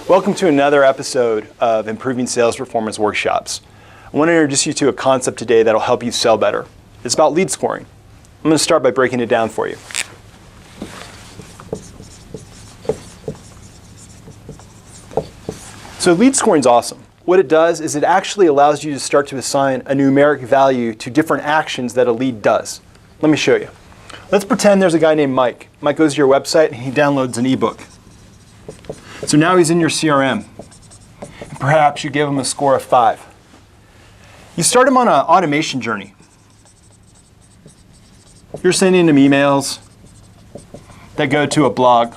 Welcome to another episode of Improving Sales Performance Workshops. I want to introduce you to a concept today that will help you sell better. It's about lead scoring. I'm going to start by breaking it down for you. So lead scoring is awesome. What it does is it actually allows you to start to assign a numeric value to different actions that a lead does. Let me show you. Let's pretend there's a guy named Mike. Mike goes to your website and he downloads an ebook. So now he's in your CRM. And perhaps you give him a score of 5. You start him on an automation journey. You're sending him emails that go to a blog.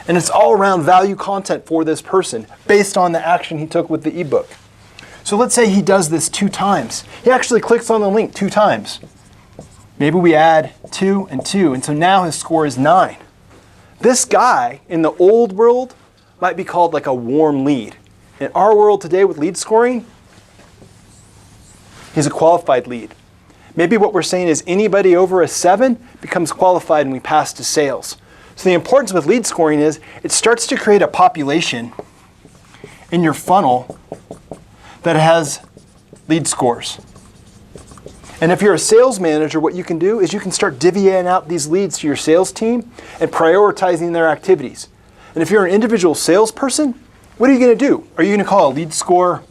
And it's all around value content for this person based on the action he took with the ebook. So let's say he does this 2 times. He actually clicks on the link 2 times. Maybe we add 2 and 2, and so now his score is 9. This guy in the old world might be called like a warm lead. In our world today with lead scoring, he's a qualified lead. Maybe what we're saying is anybody over a 7 becomes qualified and we pass to sales. So the importance with lead scoring is it starts to create a population in your funnel that has lead scores. And if you're a sales manager, what you can do is you can start divvying out these leads to your sales team and prioritizing their activities. And if you're an individual salesperson, what are you going to do? Are you going to call a lead score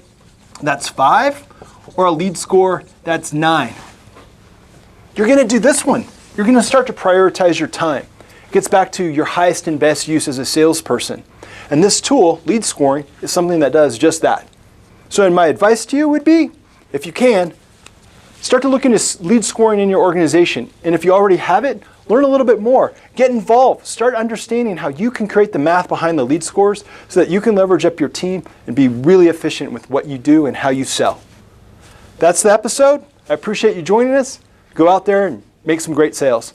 that's 5 or a lead score that's 9? You're going to do this one. You're going to start to prioritize your time. It gets back to your highest and best use as a salesperson. And this tool, lead scoring, is something that does just that. So my advice to you would be, if you can, start to look into lead scoring in your organization. And if you already have it, learn a little bit more. Get involved. Start understanding how you can create the math behind the lead scores so that you can leverage up your team and be really efficient with what you do and how you sell. That's the episode. I appreciate you joining us. Go out there and make some great sales.